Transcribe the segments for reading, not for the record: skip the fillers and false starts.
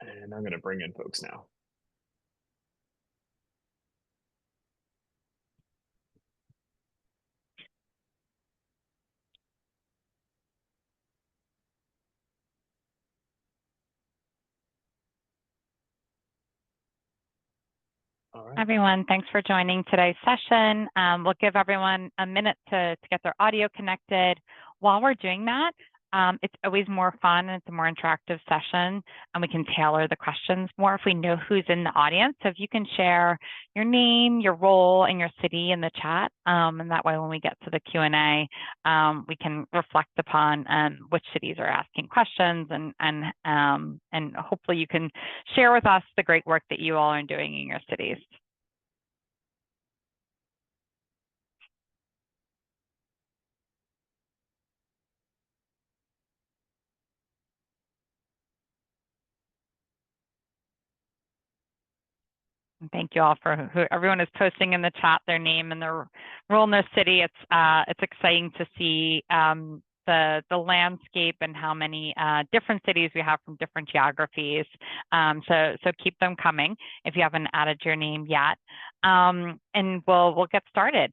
And I'm going to bring in folks now. All right. Everyone, thanks for joining today's session. We'll give everyone a minute to get their audio connected. While we're doing that, it's always more fun and it's a more interactive session, and we can tailor the questions more if we know who's in the audience. So if you can share your name, your role, and your city in the chat, and that way when we get to the Q&A, we can reflect upon which cities are asking questions, and hopefully you can share with us the great work that you all are doing in your cities. Thank you all for who everyone is posting in the chat their name and their role in their city. It's exciting to see the landscape and how many different cities we have from different geographies. So keep them coming if you haven't added your name yet. And we'll get started.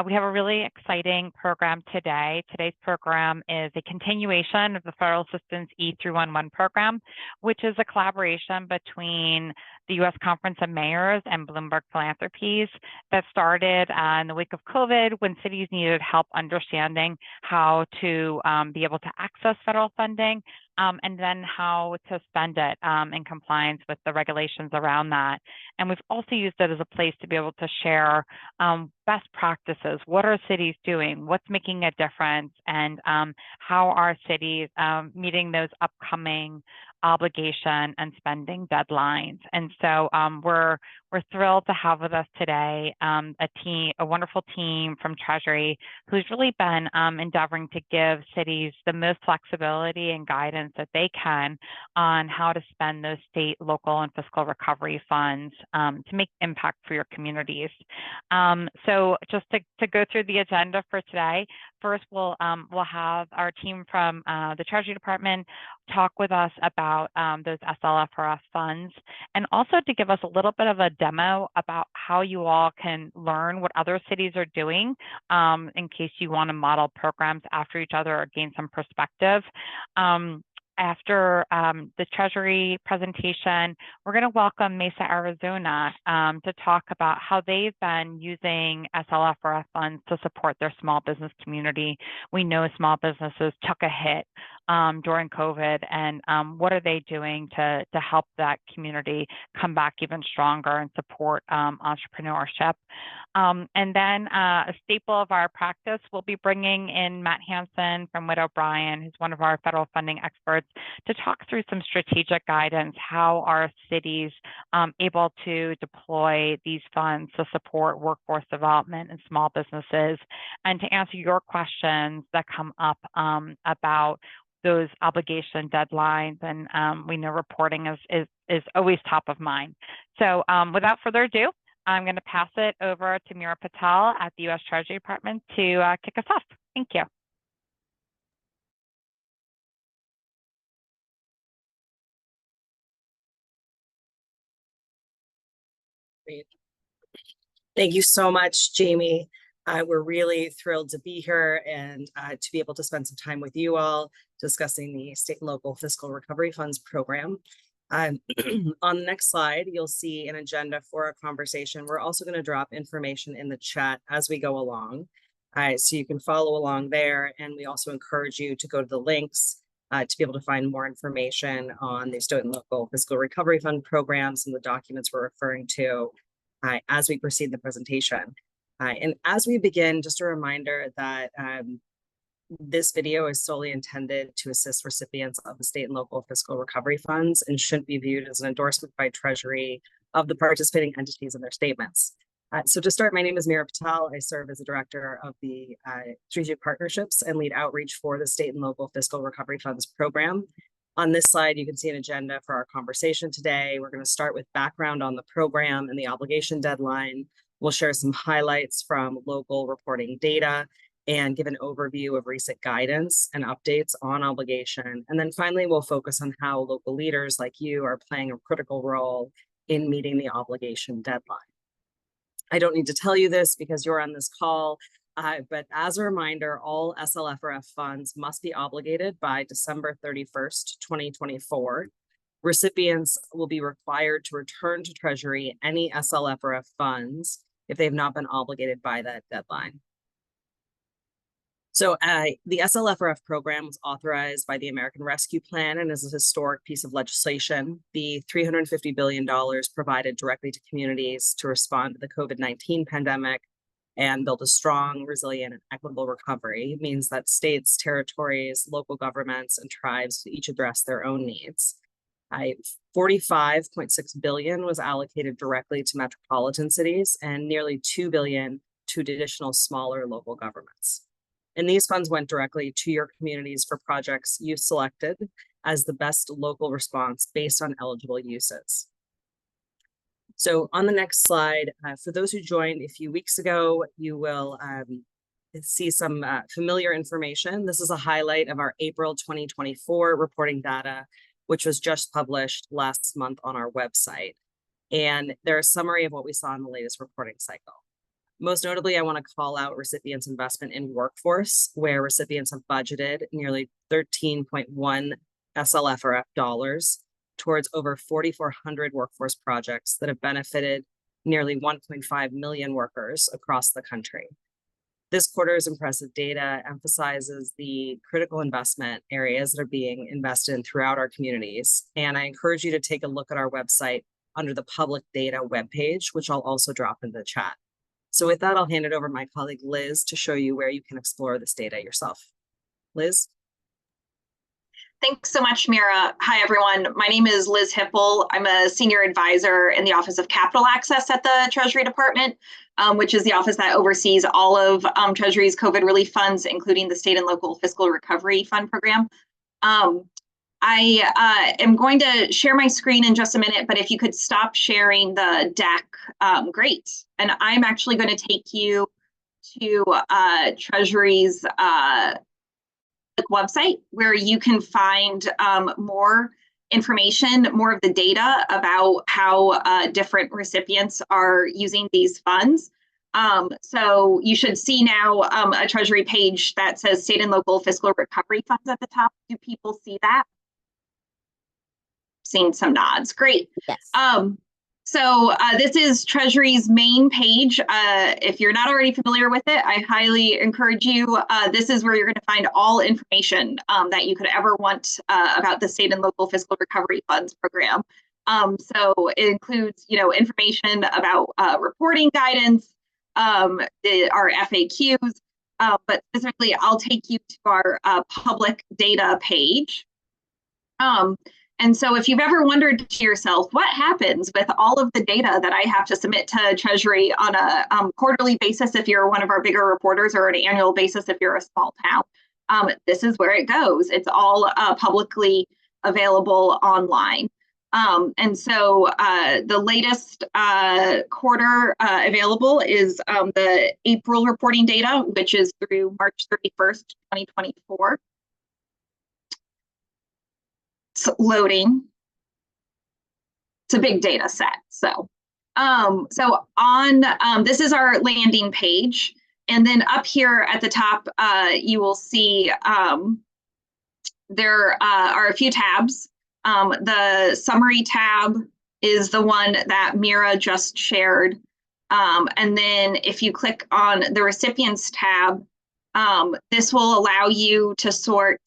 We have a really exciting program today. Today's program is a continuation of the Federal Assistance E311 program, which is a collaboration between the U.S. Conference of Mayors and Bloomberg Philanthropies that started in the wake of COVID when cities needed help understanding how to be able to access federal funding and then how to spend it in compliance with the regulations around that. And we've also used it as a place to be able to share best practices. What are cities doing? What's making a difference? And how are cities meeting those upcoming obligation and spending deadlines? And so we're thrilled to have with us today a wonderful team from Treasury who's really been endeavoring to give cities the most flexibility and guidance that they can on how to spend those state, local, and fiscal recovery funds to make impact for your communities. So just to go through the agenda for today, first we'll have our team from the Treasury Department talk with us about those SLFRF funds, and also to give us a little bit of a demo about how you all can learn what other cities are doing in case you want to model programs after each other or gain some perspective. After the Treasury presentation, we're going to welcome Mesa, Arizona to talk about how they've been using SLFRF funds to support their small business community. We know small businesses took a hit during COVID, and what are they doing to help that community come back even stronger and support entrepreneurship? And then a staple of our practice, we'll be bringing in Matt Hansen from Witt O'Brien, who's one of our federal funding experts, to talk through some strategic guidance. How are cities able to deploy these funds to support workforce development and small businesses, and to answer your questions that come up about those obligation deadlines. And we know reporting is always top of mind. So without further ado, I'm going to pass it over to Meera Patel at the U.S. Treasury Department to kick us off. Thank you. Great. Thank you so much, Jamie. We're really thrilled to be here and to be able to spend some time with you all discussing the State and Local Fiscal Recovery Funds program. On the next slide, you'll see an agenda for our conversation. We're also going to drop information in the chat as we go along, so you can follow along there. And we also encourage you to go to the links to be able to find more information on the State and Local Fiscal Recovery Fund programs and the documents we're referring to as we proceed in the presentation. And as we begin, just a reminder that this video is solely intended to assist recipients of the state and local fiscal recovery funds and shouldn't be viewed as an endorsement by Treasury of the participating entities in their statements. So to start, my name is Meera Patel. I serve as the director of the Strategic Partnerships and lead outreach for the State and Local Fiscal Recovery Funds program. On this slide, you can see an agenda for our conversation today. We're going to start with background on the program and the obligation deadline. We'll share some highlights from local reporting data, and give an overview of recent guidance and updates on obligation. And then finally, we'll focus on how local leaders like you are playing a critical role in meeting the obligation deadline. I don't need to tell you this because you're on this call, but as a reminder, all SLFRF funds must be obligated by December 31st, 2024. Recipients will be required to return to Treasury any SLFRF funds if they have not been obligated by that deadline. So the SLFRF program was authorized by the American Rescue Plan and is a historic piece of legislation. The $350 billion provided directly to communities to respond to the COVID-19 pandemic and build a strong, resilient, and equitable recovery. It means that states, territories, local governments, and tribes each address their own needs. $45.6 billion was allocated directly to metropolitan cities and nearly $2 billion to additional smaller local governments. And these funds went directly to your communities for projects you selected as the best local response based on eligible uses. So on the next slide, for those who joined a few weeks ago, you will see some familiar information. This is a highlight of our April 2024 reporting data, which was just published last month on our website. And there's a summary of what we saw in the latest reporting cycle. Most notably, I want to call out recipients' investment in workforce, where recipients have budgeted nearly 13.1 SLFRF dollars towards over 4,400 workforce projects that have benefited nearly 1.5 million workers across the country. This quarter's impressive data emphasizes the critical investment areas that are being invested in throughout our communities. And I encourage you to take a look at our website under the public data webpage, which I'll also drop in the chat. So with that, I'll hand it over to my colleague, Liz, to show you where you can explore this data yourself. Liz? Thanks so much, Mira. Hi, everyone. My name is Liz Hipple. I'm a senior advisor in the Office of Capital Access at the Treasury Department, which is the office that oversees all of Treasury's COVID relief funds, including the state and local fiscal recovery fund program. I am going to share my screen in just a minute, but if you could stop sharing the deck, great. And I'm actually going to take you to Treasury's website, where you can find more information, more of the data about how different recipients are using these funds. So you should see now a Treasury page that says state and local fiscal recovery funds at the top. Do people see that? Seeing some nods. Great. Yes. So this is Treasury's main page. If you're not already familiar with it, I highly encourage you. This is where you're going to find all information that you could ever want about the state and local fiscal recovery funds program. So it includes, information about reporting guidance, our FAQs, but specifically, I'll take you to our public data page. And so if you've ever wondered to yourself, what happens with all of the data that I have to submit to Treasury on a quarterly basis if you're one of our bigger reporters, or an annual basis if you're a small town, this is where it goes. It's all publicly available online. And so the latest quarter available is the April reporting data, which is through March 31st, 2024. Loading. It's a big data set. So on this is our landing page, and then up here at the top you will see there are a few tabs. The summary tab is the one that Mira just shared, and then if you click on the recipients tab, this will allow you to sort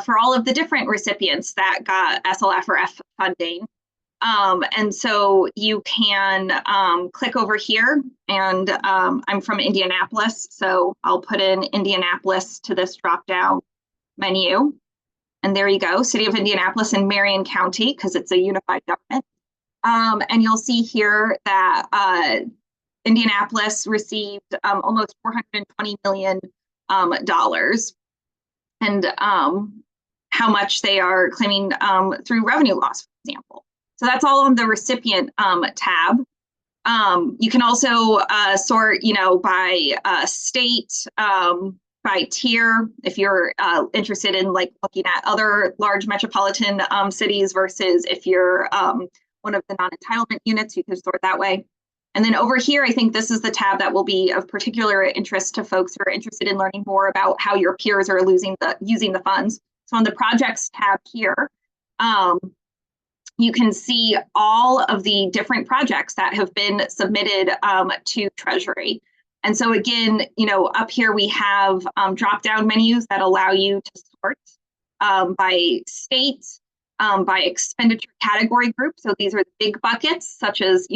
for all of the different recipients that got SLFRF funding. And so you can click over here, and I'm from Indianapolis, so I'll put in Indianapolis to this drop-down menu. And there you go, City of Indianapolis and Marion County, because it's a unified government. And you'll see here that Indianapolis received almost $420 million dollars, and how much they are claiming through revenue loss, for example. So that's all on the recipient tab. You can also sort, by state, by tier, if you're interested in like looking at other large metropolitan cities versus if you're one of the non-entitlement units, you can sort that way. And then over here, I think this is the tab that will be of particular interest to folks who are interested in learning more about how your peers are using the funds. So on the projects tab here, you can see all of the different projects that have been submitted to Treasury. And so again, up here we have drop-down menus that allow you to sort by state, by expenditure category group. So these are the big buckets, such as,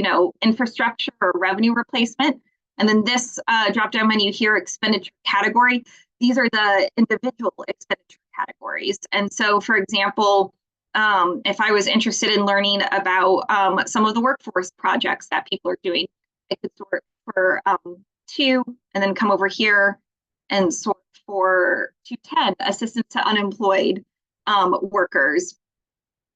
infrastructure or revenue replacement. And then this drop-down menu here, expenditure category, these are the individual expenditure categories. And so, for example, if I was interested in learning about some of the workforce projects that people are doing, I could sort for 2 and then come over here and sort for 210, assistance to unemployed workers.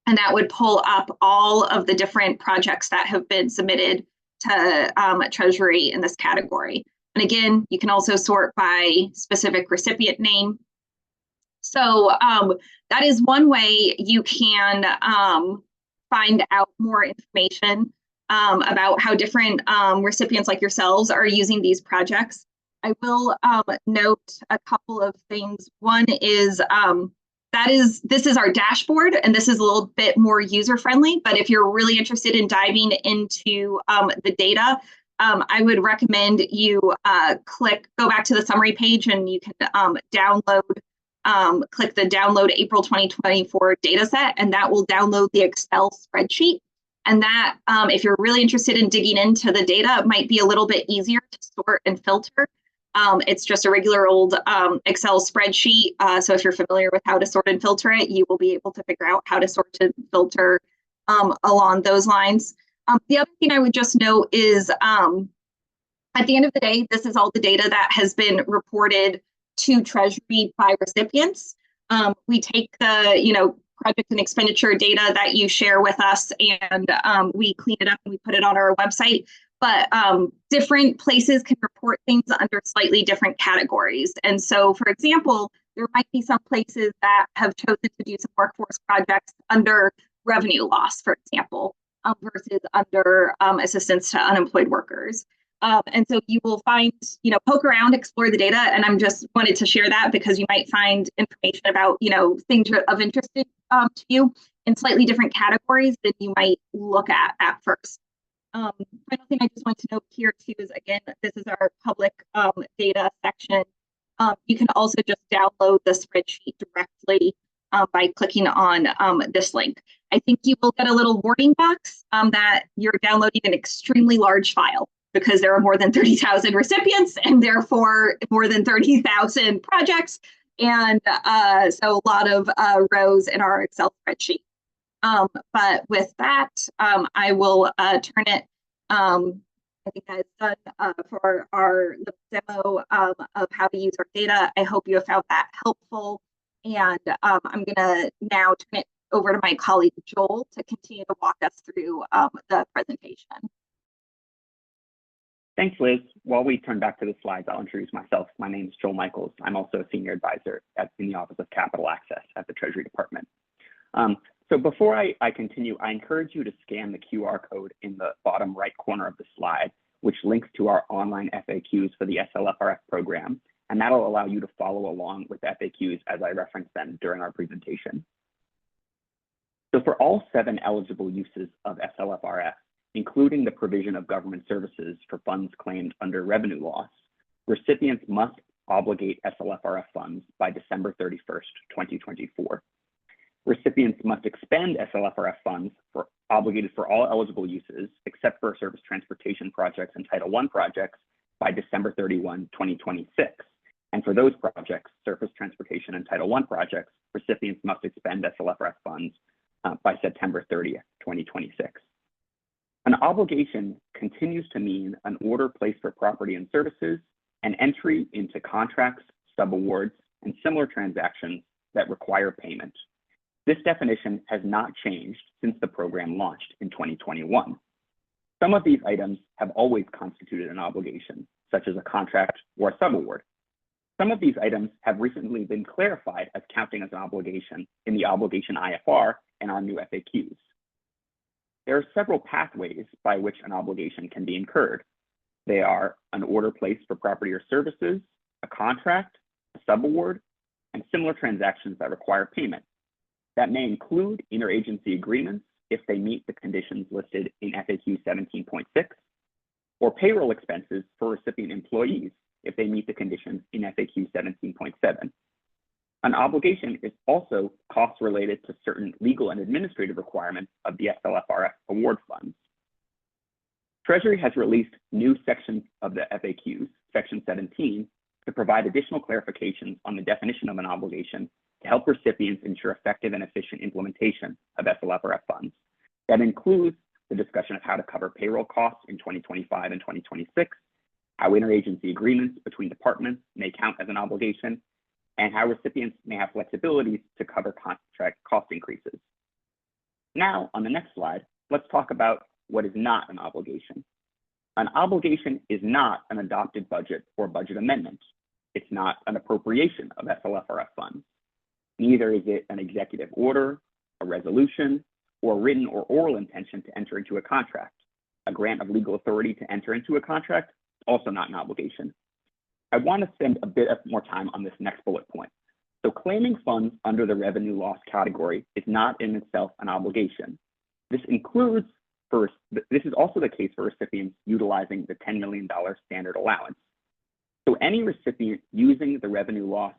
And that would pull up all of the different projects that have been submitted to Treasury in this category. And again, you can also sort by specific recipient name. So that is one way you can find out more information about how different recipients like yourselves are using these projects. I will note a couple of things. One is this is our dashboard, and this is a little bit more user-friendly, but if you're really interested in diving into the data, I would recommend you go back to the summary page, and you can download, click the download April 2024 data set, and that will download the Excel spreadsheet. And that, if you're really interested in digging into the data, it might be a little bit easier to sort and filter. It's just a regular old Excel spreadsheet. So if you're familiar with how to sort and filter it, you will be able to figure out how to sort and filter along those lines. The other thing I would just note is at the end of the day, this is all the data that has been reported to Treasury by recipients. We take the, project and expenditure data that you share with us, and we clean it up and we put it on our website. But different places can report things under slightly different categories. And so, for example, there might be some places that have chosen to do some workforce projects under revenue loss, for example, versus under assistance to unemployed workers. And so you will find, poke around, explore the data, and I'm just wanted to share that because you might find information about, things of interest to you in slightly different categories than you might look at first. Final thing I just want to note here too is, again, this is our public data section. You can also just download the spreadsheet directly by clicking on this link. I think you will get a little warning box that you're downloading an extremely large file, because there are more than 30,000 recipients and therefore more than 30,000 projects. And so a lot of rows in our Excel spreadsheet. But with that, I will turn it, I think that's done for our demo of how to use our data. I hope you have found that helpful. And I'm gonna now turn it over to my colleague, Joel, to continue to walk us through the presentation. Thanks, Liz. While we turn back to the slides, I'll introduce myself. My name is Joel Michaels. I'm also a senior advisor in the Office of Capital Access at the Treasury Department. So before I continue, I encourage you to scan the QR code in the bottom right corner of the slide, which links to our online FAQs for the SLFRF program, and that'll allow you to follow along with FAQs as I reference them during our presentation. So for all 7 eligible uses of SLFRF, including the provision of government services for funds claimed under revenue loss, recipients must obligate SLFRF funds by December 31st, 2024. Recipients must expend SLFRF funds obligated for all eligible uses, except for surface transportation projects and Title I projects, by December 31, 2026. And for those projects, surface transportation and Title I projects, recipients must expend SLFRF funds by September 30th, 2026. An obligation continues to mean an order placed for property and services, an entry into contracts, subawards, and similar transactions that require payment. This definition has not changed since the program launched in 2021. Some of these items have always constituted an obligation, such as a contract or a subaward. Some of these items have recently been clarified as counting as an obligation in the obligation IFR and our new FAQs. There are several pathways by which an obligation can be incurred. They are an order placed for property or services, a contract, a subaward, and similar transactions that require payment. That may include interagency agreements if they meet the conditions listed in FAQ 17.6, or payroll expenses for recipient employees if they meet the conditions in FAQ 17.7. An obligation is also costs related to certain legal and administrative requirements of the SLFRF award funds. Treasury has released new sections of the FAQs, section 17, to provide additional clarifications on the definition of an obligation to help recipients ensure effective and efficient implementation of SLFRF funds. That includes the discussion of how to cover payroll costs in 2025 and 2026, how interagency agreements between departments may count as an obligation, and how recipients may have flexibilities to cover contract cost increases. Now, on the next slide, let's talk about what is not an obligation. An obligation is not an adopted budget or budget amendment. It's not an appropriation of SLFRF funds. Neither is it an executive order, a resolution, or written or oral intention to enter into a contract. A grant of legal authority to enter into a contract, also not an obligation. I want to spend a bit more time on this next bullet point. So claiming funds under the revenue loss category is not in itself an obligation. This is also the case for recipients utilizing the $10 million standard allowance. So any recipient using the revenue loss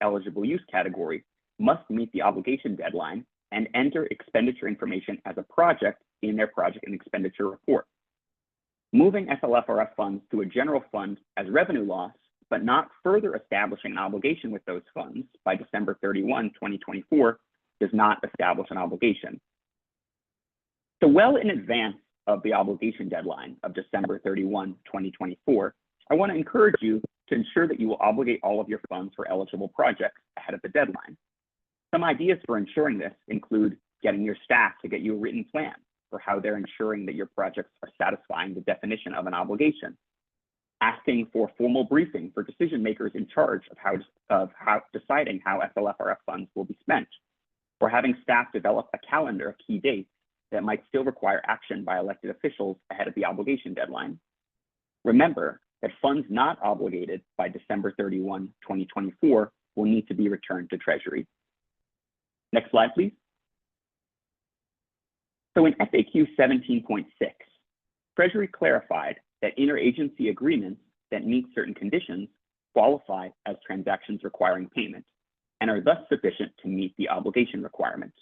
eligible use category must meet the obligation deadline and enter expenditure information as a project in their project and expenditure report. Moving SLFRF funds to a general fund as revenue loss, but not further establishing an obligation with those funds by December 31, 2024, does not establish an obligation. So well in advance of the obligation deadline of December 31, 2024, I want to encourage you to ensure that you will obligate all of your funds for eligible projects ahead of the deadline. Some ideas for ensuring this include getting your staff to get you a written plan for how they're ensuring that your projects are satisfying the definition of an obligation, asking for formal briefing for decision makers in charge of how deciding how SLFRF funds will be spent, or having staff develop a calendar of key dates that might still require action by elected officials ahead of the obligation deadline. Remember that funds not obligated by December 31, 2024 will need to be returned to Treasury. Next slide, please. So in FAQ 17.6, Treasury clarified that interagency agreements that meet certain conditions qualify as transactions requiring payment and are thus sufficient to meet the obligation requirement.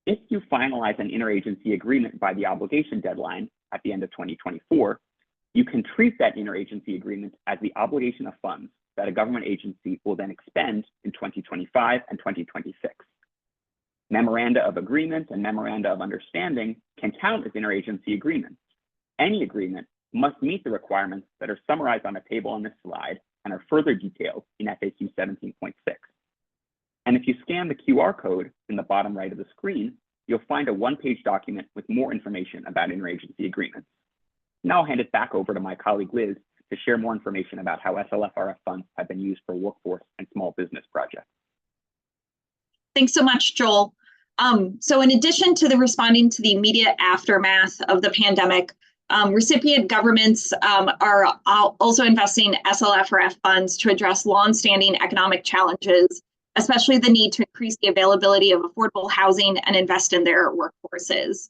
If you finalize an interagency agreement by the obligation deadline at the end of 2024, you can treat that interagency agreement as the obligation of funds that a government agency will then expend in 2025 and 2026. Memoranda of agreement and memoranda of understanding can count as interagency agreements. Any agreement must meet the requirements that are summarized on a table on this slide and are further detailed in FAQ 17.6. And if you scan the QR code in the bottom right of the screen, you'll find a one-page document with more information about interagency agreements. Now I'll hand it back over to my colleague Liz to share more information about how SLFRF funds have been used for workforce and small business projects. Thanks so much, Joel. So in addition to the responding to the immediate aftermath of the pandemic, recipient governments are also investing SLFRF funds to address longstanding economic challenges, especially the need to increase the availability of affordable housing and invest in their workforces.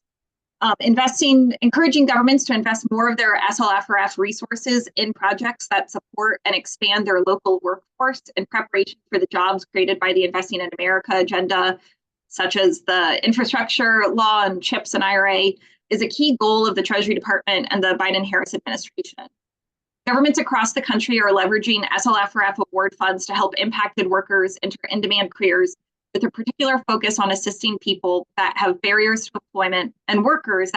Encouraging governments to invest more of their SLFRF resources in projects that support and expand their local workforce in preparation for the jobs created by the Investing in America agenda, such as the infrastructure law and CHIPS and IRA, is a key goal of the Treasury Department and the Biden-Harris administration. Governments across the country are leveraging SLFRF award funds to help impacted workers enter in-demand careers with a particular focus on assisting people that have barriers to employment and workers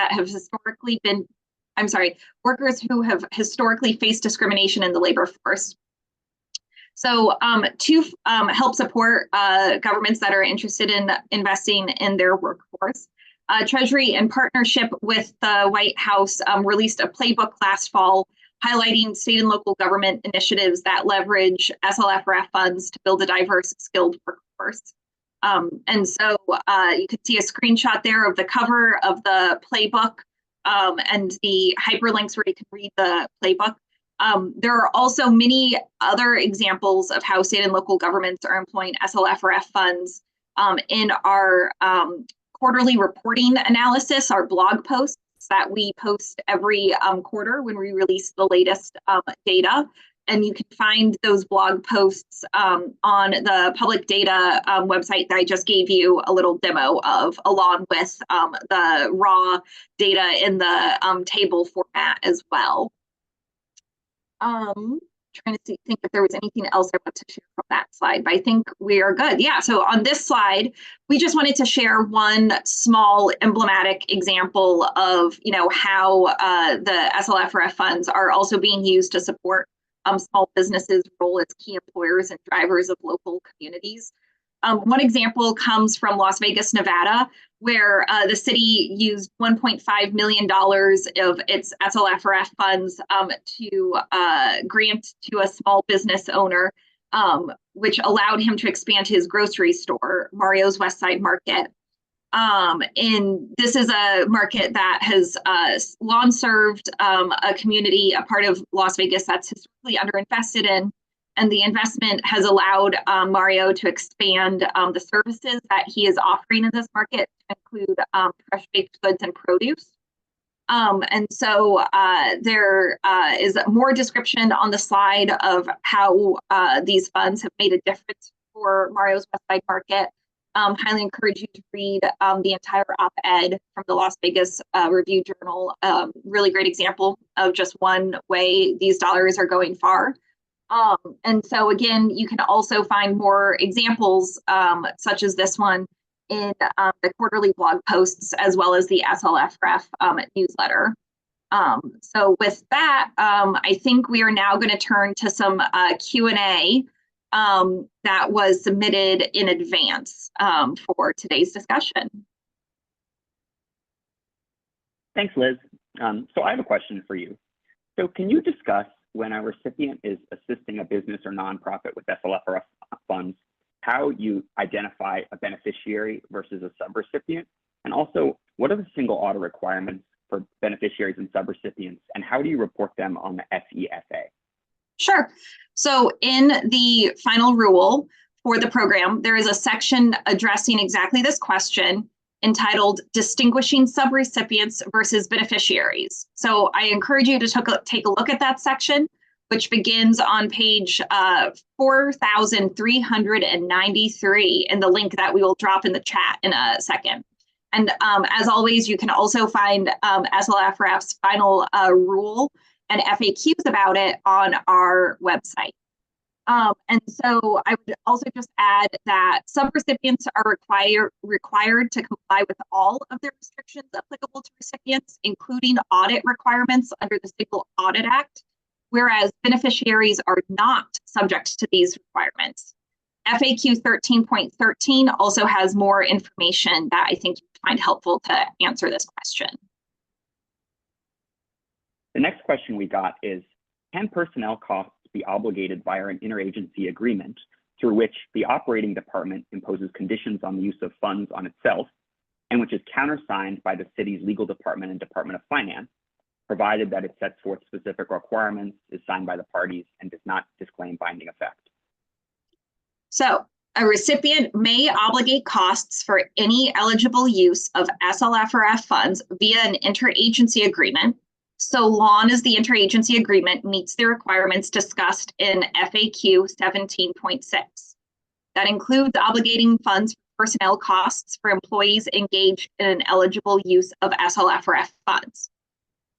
who have historically faced discrimination in the labor force. So to help support governments that are interested in investing in their workforce, Treasury, in partnership with the White House, released a playbook last fall highlighting state and local government initiatives that leverage SLFRF funds to build a diverse, skilled workforce. And so you can see a screenshot there of the cover of the playbook and the hyperlinks where you can read the playbook. There are also many other examples of how state and local governments are employing SLFRF funds in our quarterly reporting analysis, our blog posts that we post every quarter when we release the latest data. And you can find those blog posts on the public data website that I just gave you a little demo of, along with the raw data in the table format as well. Trying to think if there was anything else I want to share from that slide, but I think we are good. Yeah, so on this slide, we just wanted to share one small emblematic example of, how the SLFRF funds are also being used to support small businesses' role as key employers and drivers of local communities. One example comes from Las Vegas, Nevada, where the city used $1.5 million of its SLFRF funds to grant to a small business owner, which allowed him to expand his grocery store, Mario's West Side Market. And this is a market that has long served a community, a part of Las Vegas that's historically underinvested in. And the investment has allowed Mario to expand the services that he is offering in this market, to include fresh baked goods and produce. And so there is more description on the slide of how these funds have made a difference for Mario's West Side Market. Highly encourage you to read the entire op-ed from the Las Vegas Review Journal. Really great example of just one way these dollars are going far. And so again, you can also find more examples such as this one in the quarterly blog posts, as well as the SLFRF newsletter. So with that, I think we are now going to turn to some Q&A that was submitted in advance for today's discussion. Thanks, Liz. So I have a question for you. So can you discuss, when a recipient is assisting a business or nonprofit with SLFRF funds, how you identify a beneficiary versus a subrecipient? And also, what are the single audit requirements for beneficiaries and subrecipients, and how do you report them on the SEFA? Sure. So in the final rule for the program, there is a section addressing exactly this question, entitled Distinguishing Subrecipients versus Beneficiaries. So I encourage you to take a look at that section, which begins on page 4,393 in the link that we will drop in the chat in a second. And as always, you can also find SLFRF's final rule and FAQs about it on our website. And so I would also just add that subrecipients are required to comply with all of the restrictions applicable to recipients, including audit requirements under the Single Audit Act, whereas beneficiaries are not subject to these requirements. FAQ 13.13 also has more information that I think you find helpful to answer this question. The next question we got is, can personnel costs be obligated via an interagency agreement through which the operating department imposes conditions on the use of funds on itself, and which is countersigned by the city's legal department and Department of Finance, provided that it sets forth specific requirements, is signed by the parties, and does not disclaim binding effect? So a recipient may obligate costs for any eligible use of SLFRF funds via an interagency agreement, so long as the interagency agreement meets the requirements discussed in FAQ 17.6. That includes obligating funds for personnel costs for employees engaged in an eligible use of SLFRF funds.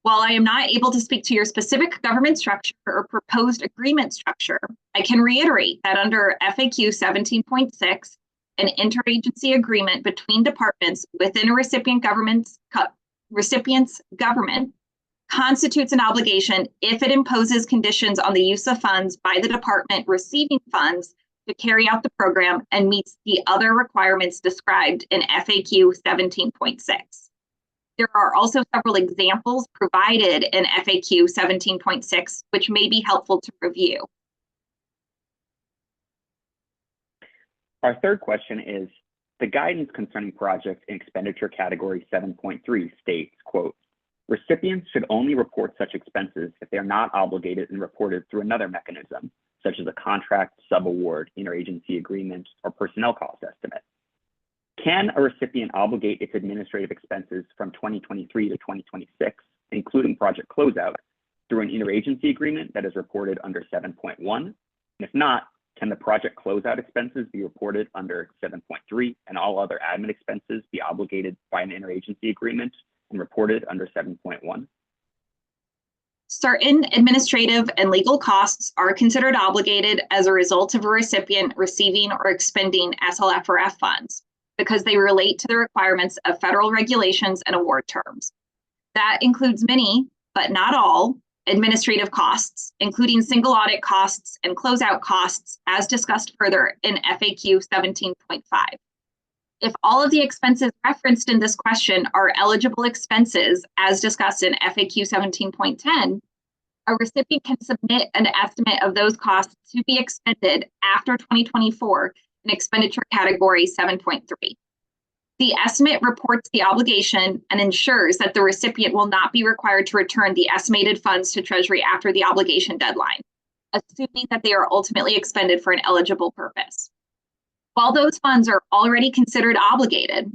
While I am not able to speak to your specific government structure or proposed agreement structure, I can reiterate that under FAQ 17.6, an interagency agreement between departments within a recipient's government constitutes an obligation if it imposes conditions on the use of funds by the department receiving funds to carry out the program and meets the other requirements described in FAQ 17.6. There are also several examples provided in FAQ 17.6, which may be helpful to review. Our third question is, the guidance concerning projects in expenditure category 7.3 states, quote, recipients should only report such expenses if they are not obligated and reported through another mechanism, such as a contract, subaward, interagency agreement, or personnel cost estimate. Can a recipient obligate its administrative expenses from 2023 to 2026, including project closeout, through an interagency agreement that is reported under 7.1? And if not, can the project closeout expenses be reported under 7.3 and all other admin expenses be obligated by an interagency agreement and reported under 7.1? Certain administrative and legal costs are considered obligated as a result of a recipient receiving or expending SLFRF funds because they relate to the requirements of federal regulations and award terms. That includes many, but not all, administrative costs, including single audit costs and closeout costs, as discussed further in FAQ 17.5. If all of the expenses referenced in this question are eligible expenses, as discussed in FAQ 17.10, a recipient can submit an estimate of those costs to be expended after 2024 in expenditure category 7.3. The estimate reports the obligation and ensures that the recipient will not be required to return the estimated funds to Treasury after the obligation deadline, assuming that they are ultimately expended for an eligible purpose. While those funds are already considered obligated,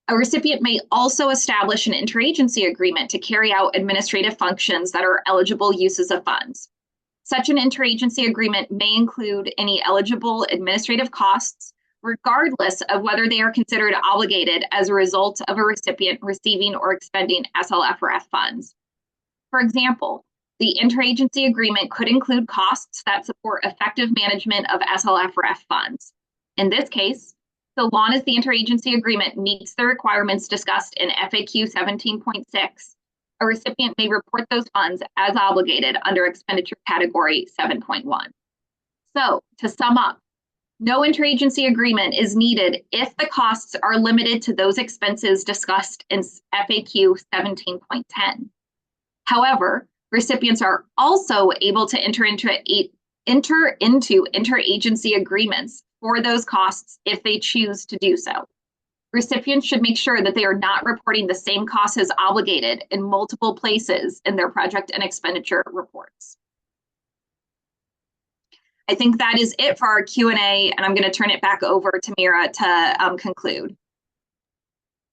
a recipient may also establish an interagency agreement to carry out administrative functions that are eligible uses of funds. Such an interagency agreement may include any eligible administrative costs, regardless of whether they are considered obligated as a result of a recipient receiving or expending SLFRF funds. For example, the interagency agreement could include costs that support effective management of SLFRF funds. In this case, so long as the interagency agreement meets the requirements discussed in FAQ 17.6, a recipient may report those funds as obligated under expenditure category 7.1. So, to sum up, no interagency agreement is needed if the costs are limited to those expenses discussed in FAQ 17.10. However, recipients are also able to enter into interagency agreements for those costs if they choose to do so. Recipients should make sure that they are not reporting the same costs as obligated in multiple places in their project and expenditure reports. I think that is it for our Q&A, and I'm going to turn it back over to Mira to conclude.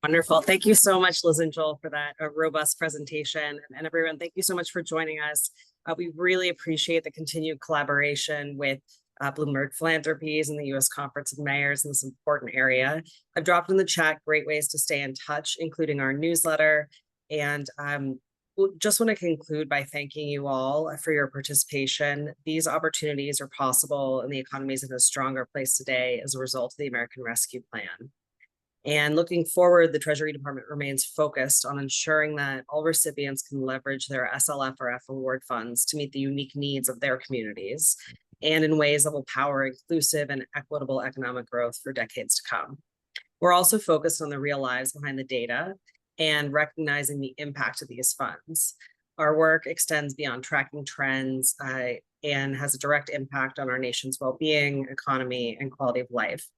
Wonderful. Thank you so much, Liz and Joel, for that robust presentation. And everyone, thank you so much for joining us. We really appreciate the continued collaboration with Bloomberg Philanthropies and the U.S. Conference of Mayors in this important area. I've dropped in the chat great ways to stay in touch, including our newsletter. And just want to conclude by thanking you all for your participation. These opportunities are possible, and the economy is in a stronger place today as a result of the American Rescue Plan. And looking forward, the Treasury Department remains focused on ensuring that all recipients can leverage their SLFRF award funds to meet the unique needs of their communities and in ways that will power inclusive and equitable economic growth for decades to come. We're also focused on the real lives behind the data and recognizing the impact of these funds. Our work extends beyond tracking trends and has a direct impact on our nation's well-being, economy, and quality of life.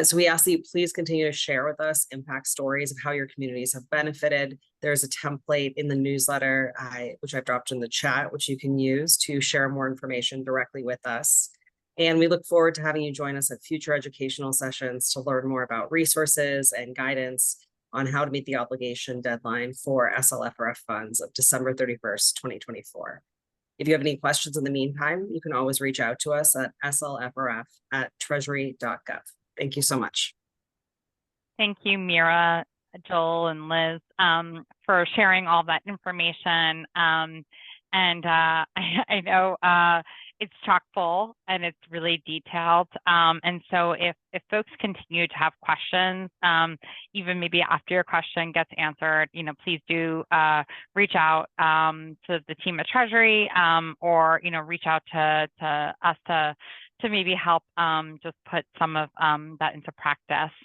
So we ask that you please continue to share with us impact stories of how your communities have benefited. There's a template in the newsletter, which I've dropped in the chat, which you can use to share more information directly with us. And we look forward to having you join us at future educational sessions to learn more about resources and guidance on how to meet the obligation deadline for SLFRF funds of December 31st, 2024. If you have any questions in the meantime, you can always reach out to us at slfrf@treasury.gov. Thank you so much. Thank you, Mira, Joel, and Liz, for sharing all that information. I know it's chock full and it's really detailed. And so if folks continue to have questions, even maybe after your question gets answered, please do reach out to the team at Treasury or, reach out to us to to maybe help just put some of that into practice.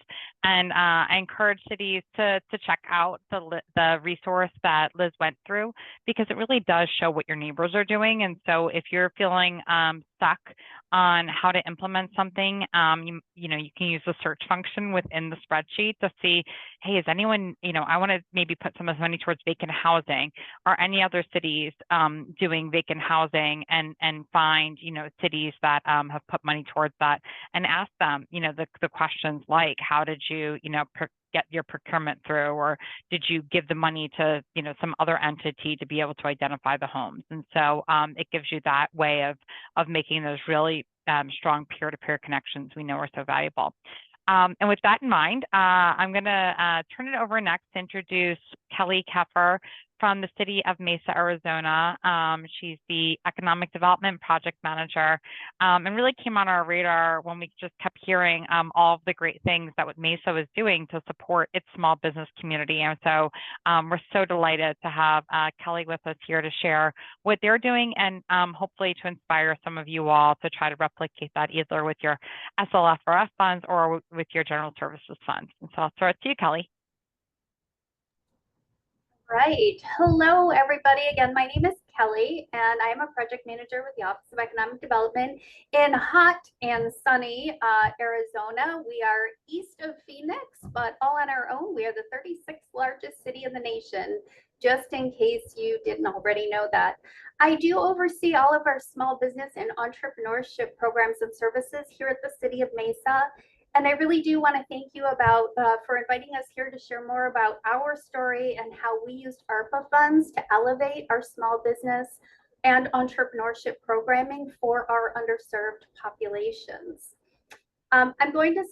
And I encourage cities to check out the resource that Liz went through, because it really does show what your neighbors are doing. And so if you're feeling stuck on how to implement something, you can use the search function within the spreadsheet to see, hey, is anyone, I want to maybe put some of the money towards vacant housing. Are any other cities doing vacant housing, and find, cities that have put money towards that, and ask them, the questions like, how did you, get your procurement through, or did you give the money to, some other entity to be able to identify the homes? And so it gives you that way of making those really strong peer-to-peer connections we know are so valuable. And with that in mind, I'm going to turn it over next to introduce Kelly Keffer from the City of Mesa, Arizona. She's the Economic Development Project Manager, and really came on our radar when we just kept hearing all of the great things that what Mesa was doing to support its small business community. And so we're so delighted to have Kelly with us here to share what they're doing, and hopefully to inspire some of you all to try to replicate that either with your SLFRF funds or with your general services funds. And so I'll throw it to you, Kelly. Right. Hello, everybody. Again, my name is Kelly, and I am a project manager with the Office of Economic Development in hot and sunny Arizona. We are east of Phoenix, but all on our own. We are the 36th largest city in the nation, just in case you didn't already know that. I do oversee all of our small business and entrepreneurship programs and services here at the City of Mesa. And I really do want to thank you for inviting us here to share more about our story and how we used ARPA funds to elevate our small business and entrepreneurship programming for our underserved populations. I'm going to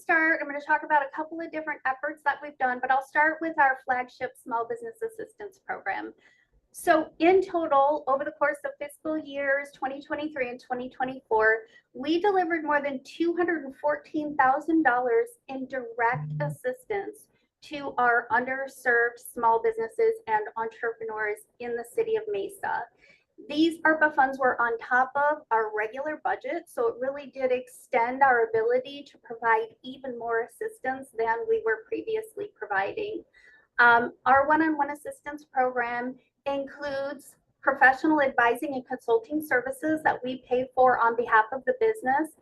talk about a couple of different efforts that we've done, but I'll start with our flagship Small Business Assistance Program. So in total, over the course of fiscal years 2023 and 2024, we delivered more than $214,000 in direct assistance to our underserved small businesses and entrepreneurs in the City of Mesa. These ARPA funds were on top of our regular budget, so it really did extend our ability to provide even more assistance than we were previously providing. Our one-on-one assistance program includes professional advising and consulting services that we pay for on behalf of the business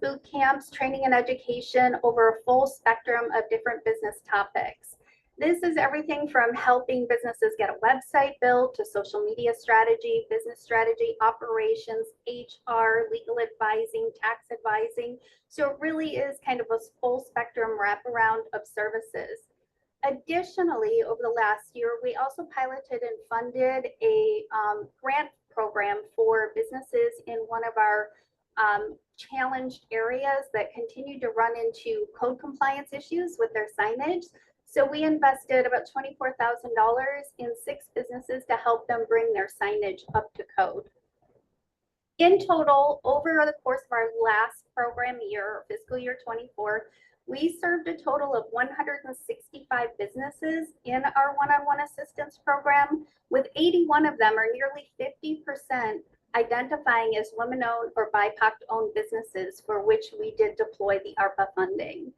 boot camps, training and education over a full spectrum of different business topics. This is everything from helping businesses get a website built to social media strategy, business strategy, operations, HR, legal advising, tax advising. So it really is kind of a full spectrum wraparound of services. Additionally, over the last year, we also piloted and funded a grant program for businesses in one of our challenged areas that continued to run into code compliance issues with their signage. So we invested about $24,000 in 6 businesses to help them bring their signage up to code. In total, over the course of our last program year, fiscal year 24, we served a total of 165 businesses in our one-on-one assistance program, with 81 of them, or nearly 50%, identifying as women-owned or BIPOC-owned businesses for which we did deploy the ARPA funding.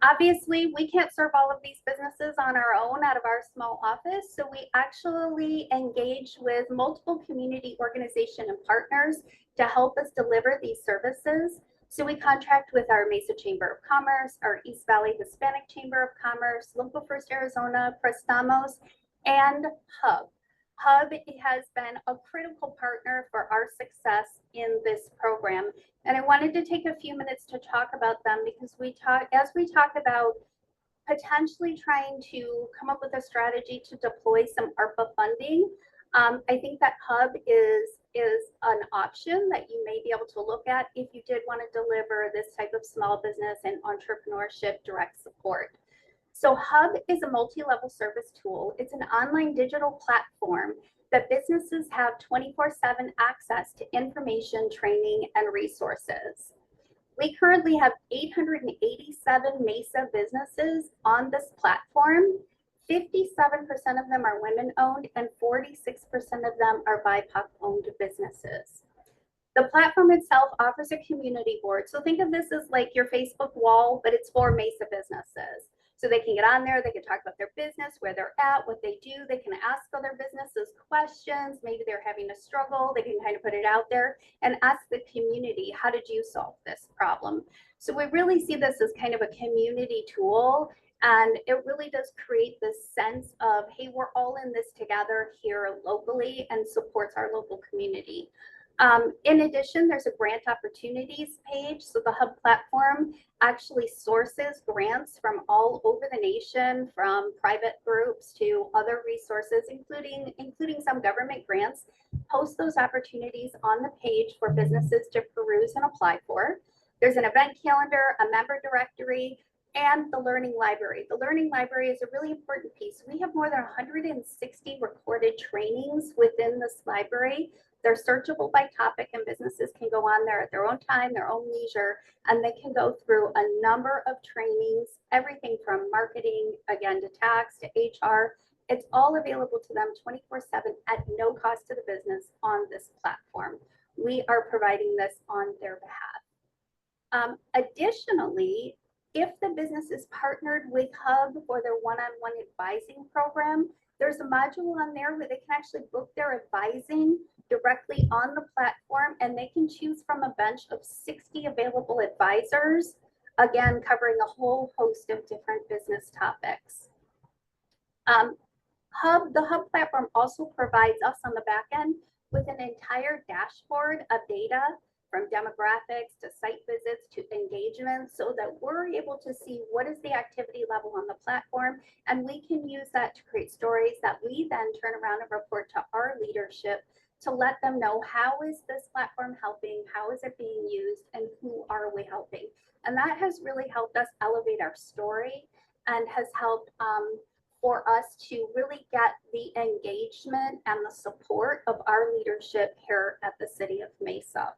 Obviously, we can't serve all of these businesses on our own out of our small office, so we actually engage with multiple community organization and partners to help us deliver these services. So we contract with our Mesa Chamber of Commerce, our East Valley Hispanic Chamber of Commerce, Local First Arizona, Prestamos, and HUB. HUB has been a critical partner for our success in this program. And I wanted to take a few minutes to talk about them because as we talk about potentially trying to come up with a strategy to deploy some ARPA funding, I think that HUB is an option that you may be able to look at if you did want to deliver this type of small business and entrepreneurship direct support. So HUB is a multi-level service tool. It's an online digital platform that businesses have 24/7 access to information, training, and resources. We currently have 887 Mesa businesses on this platform. 57% of them are women-owned and 46% of them are BIPOC-owned businesses. The platform itself offers a community board. So think of this as like your Facebook wall, but it's for Mesa businesses. So they can get on there, they can talk about their business, where they're at, what they do. They can ask other businesses questions. Maybe they're having a struggle. They can kind of put it out there and ask the community, how did you solve this problem? So we really see this as kind of a community tool. And it really does create this sense of, hey, we're all in this together here locally, and supports our local community. In addition, there's a grant opportunities page. So the Hub platform actually sources grants from all over the nation, from private groups to other resources, including some government grants. Post those opportunities on the page for businesses to peruse and apply for. There's an event calendar, a member directory, and the learning library. The learning library is a really important piece. We have more than 160 recorded trainings within this library. They're searchable by topic, and businesses can go on there at their own time, their own leisure, and they can go through a number of trainings, everything from marketing, again, to tax, to HR. It's all available to them 24/7 at no cost to the business on this platform. We are providing this on their behalf. Additionally, if the business is partnered with Hub for their one-on-one advising program, there's a module on there where they can actually book their advising directly on the platform, and they can choose from a bench of 60 available advisors, again, covering a whole host of different business topics. The Hub platform also provides us on the back end with an entire dashboard of data, from demographics to site visits to engagement, so that we're able to see what is the activity level on the platform, and we can use that to create stories that we then turn around and report to our leadership to let them know, how is this platform helping, how is it being used, and who are we helping. And that has really helped us elevate our story, and has helped for us to really get the engagement and the support of our leadership here at the City of Mesa.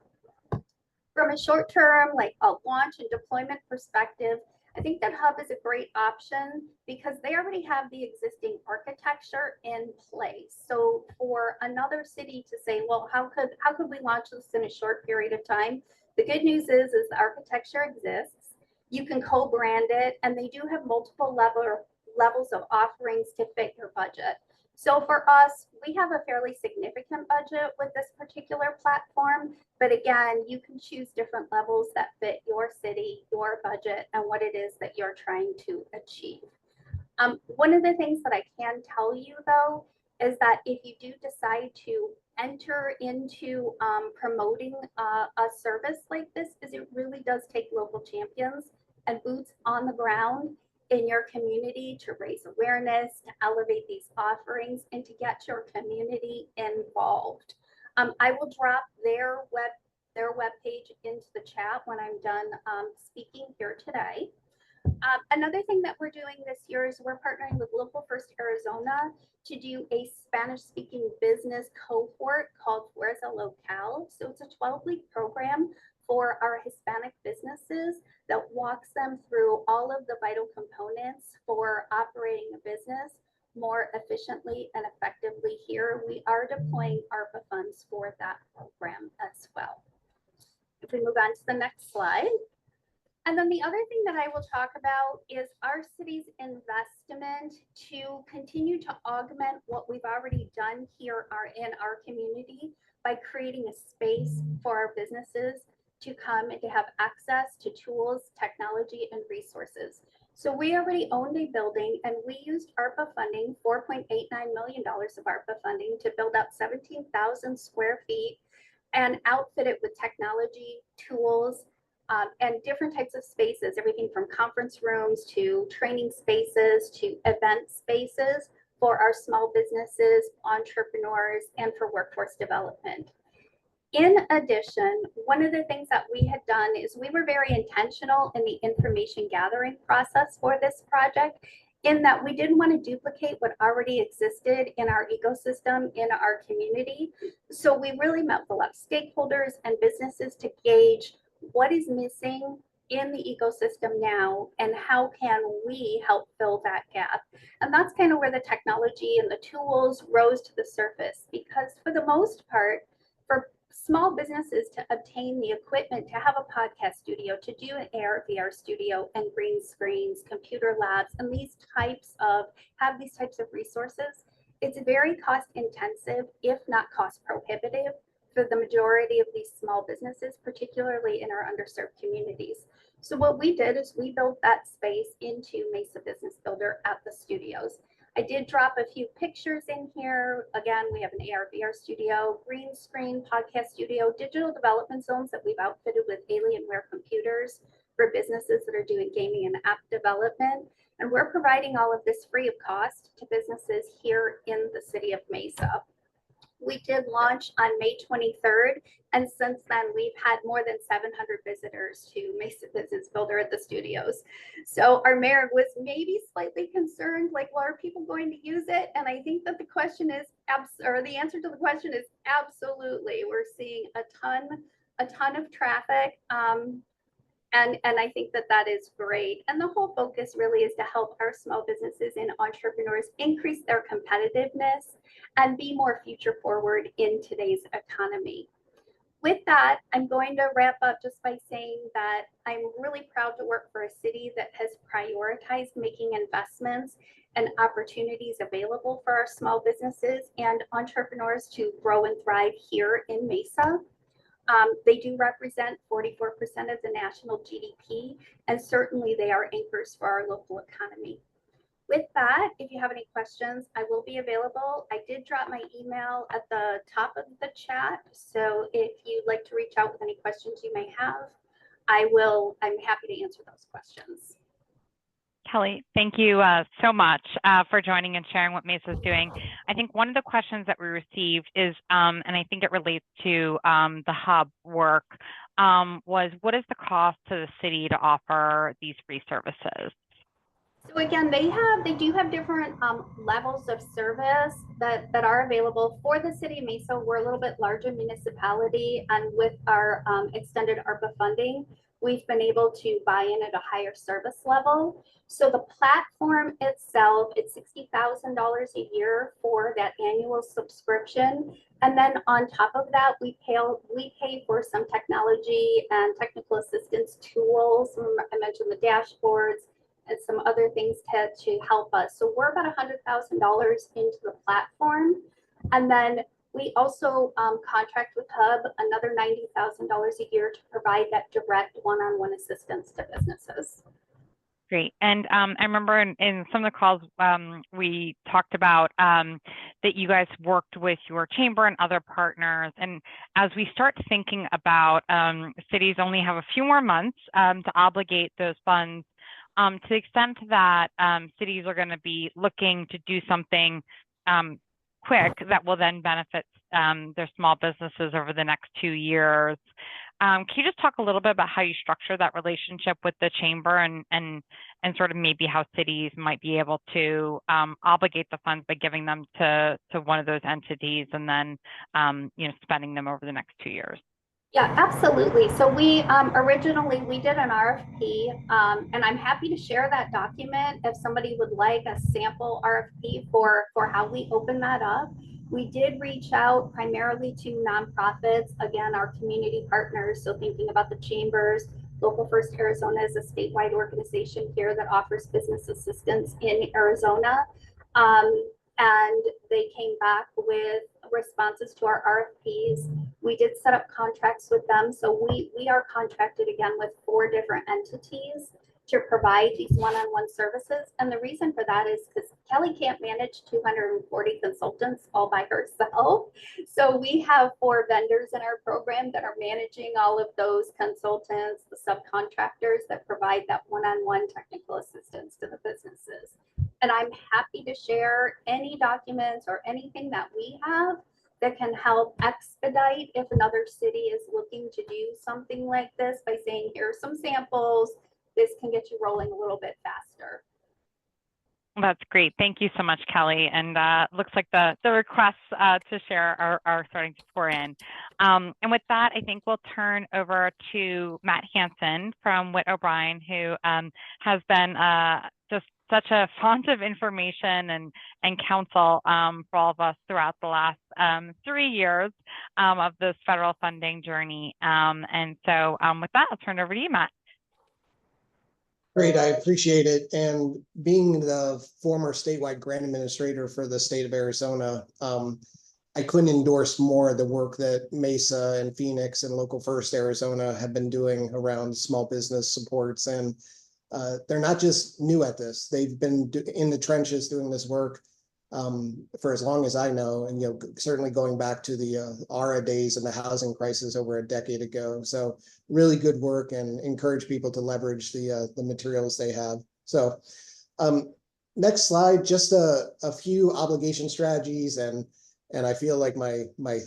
From a short-term, like a launch and deployment perspective, I think that Hub is a great option because they already have the existing architecture in place. So for another city to say, well, how could we launch this in a short period of time? The good news is the architecture exists. You can co-brand it, and they do have multiple levels of offerings to fit your budget. So for us, we have a fairly significant budget with this particular platform, but again, you can choose different levels that fit your city, your budget, and what it is that you're trying to achieve. One of the things that I can tell you, though, is that if you do decide to enter into promoting a service like this, is it really does take local champions and boots on the ground in your community to raise awareness, to elevate these offerings, and to get your community involved. I will drop their webpage into the chat when I'm done speaking here today. Another thing that we're doing this year is we're partnering with Local First Arizona to do a Spanish-speaking business cohort called Fuerza Local. So it's a 12-week program for our Hispanic businesses that walks them through all of the vital components for operating a business more efficiently and effectively here. We are deploying ARPA funds for that program as well. If we move on to the next slide. And then the other thing that I will talk about is our city's investment to continue to augment what we've already done here in our community by creating a space for our businesses to come and to have access to tools, technology, and resources. So we already owned a building, and we used ARPA funding, $4.89 million of ARPA funding, to build up 17,000 square feet and outfit it with technology, tools, and different types of spaces, everything from conference rooms to training spaces to event spaces for our small businesses, entrepreneurs, and for workforce development. In addition, one of the things that we had done is we were very intentional in the information gathering process for this project, in that we didn't want to duplicate what already existed in our ecosystem in our community. So we really met with a lot of stakeholders and businesses to gauge what is missing in the ecosystem now and how can we help fill that gap. And that's kind of where the technology and the tools rose to the surface, because for the most part, small businesses to obtain the equipment to have a podcast studio, to do an AR/VR studio and green screens, computer labs, and these types of resources, it's very cost intensive, if not cost prohibitive, for the majority of these small businesses, particularly in our underserved communities. So what we did is we built that space into Mesa Business Builder at the studios. I did drop a few pictures in here. Again, we have an AR/VR studio, green screen, podcast studio, digital development zones that we've outfitted with Alienware computers for businesses that are doing gaming and app development. And we're providing all of this free of cost to businesses here in the city of Mesa. We did launch on May 23rd, and since then we've had more than 700 visitors to Mesa Business Builder at the studios. So our mayor was maybe slightly concerned, like, well, are people going to use it? And I think that the question is, or the answer to the question is absolutely. We're seeing a ton of traffic. And I think that that is great. And the whole focus really is to help our small businesses and entrepreneurs increase their competitiveness and be more future forward in today's economy. With that, I'm going to wrap up just by saying that I'm really proud to work for a city that has prioritized making investments and opportunities available for our small businesses and entrepreneurs to grow and thrive here in Mesa. They do represent 44% of the national GDP, and certainly they are anchors for our local economy. With that, if you have any questions, I will be available. I did drop my email at the top of the chat, so if you'd like to reach out with any questions you may have, I'm happy to answer those questions. Kelly, thank you so much for joining and sharing what Mesa is doing. I think one of the questions that we received is, and I think it relates to the hub work, was what is the cost to the city to offer these free services? So again, they do have different levels of service that are available for the city of Mesa. We're a little bit larger municipality, and with our extended ARPA funding, we've been able to buy in at a higher service level. So the platform itself, it's $60,000 a year for that annual subscription. And then on top of that, we pay for some technology and technical assistance tools. I mentioned the dashboards and some other things to help us. So we're about $100,000 into the platform. And then we also contract with Hub another $90,000 a year to provide that direct one-on-one assistance to businesses. Great. And I remember in some of the calls we talked about that you guys worked with your chamber and other partners. And as we start thinking about cities only have a few more months to obligate those funds, to the extent that cities are going to be looking to do something quick that will then benefit their small businesses over the next 2 years. Can you just talk a little bit about how you structure that relationship with the chamber and sort of maybe how cities might be able to obligate the funds by giving them to one of those entities and then spending them over the next 2 years? Yeah, absolutely. So we originally did an RFP, and I'm happy to share that document if somebody would like a sample RFP for how we open that up. We did reach out primarily to nonprofits, again, our community partners. So thinking about the chambers, Local First Arizona is a statewide organization here that offers business assistance in Arizona. And they came back with responses to our RFPs. We did set up contracts with them. So we are contracted again with 4 different entities to provide these one-on-one services. And the reason for that is because Kelly can't manage 240 consultants all by herself. So we have 4 vendors in our program that are managing all of those consultants, the subcontractors that provide that one-on-one technical assistance to the businesses. And I'm happy to share any documents or anything that we have that can help expedite if another city is looking to do something like this by saying, here are some samples. This can get you rolling a little bit faster. That's great. Thank you so much, Kelly. And looks like the requests to share are starting to pour in. And with that, I think we'll turn over to Matt Hansen from Witt O'Brien, who has been just such a font of information and counsel for all of us throughout the last 3 years of this federal funding journey. And so with that, I'll turn it over to you, Matt. Great, I appreciate it. And being the former statewide grant administrator for the state of Arizona, I couldn't endorse more the work that Mesa and Phoenix and Local First Arizona have been doing around small business supports. And they're not just new at this. They've been in the trenches doing this work for as long as I know, and certainly going back to the ARA days and the housing crisis over a decade ago. So really good work, and encourage people to leverage the materials they have. So next slide, just a few obligation strategies, and I feel like my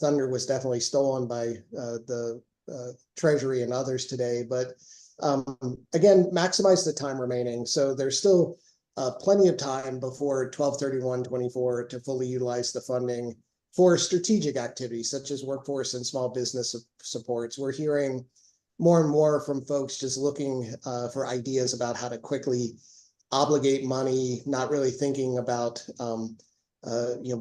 thunder was definitely stolen by the Treasury and others today. But again, maximize the time remaining. So there's still plenty of time before 12/31/24 to fully utilize the funding for strategic activities such as workforce and small business supports. We're hearing more and more from folks just looking for ideas about how to quickly obligate money, not really thinking about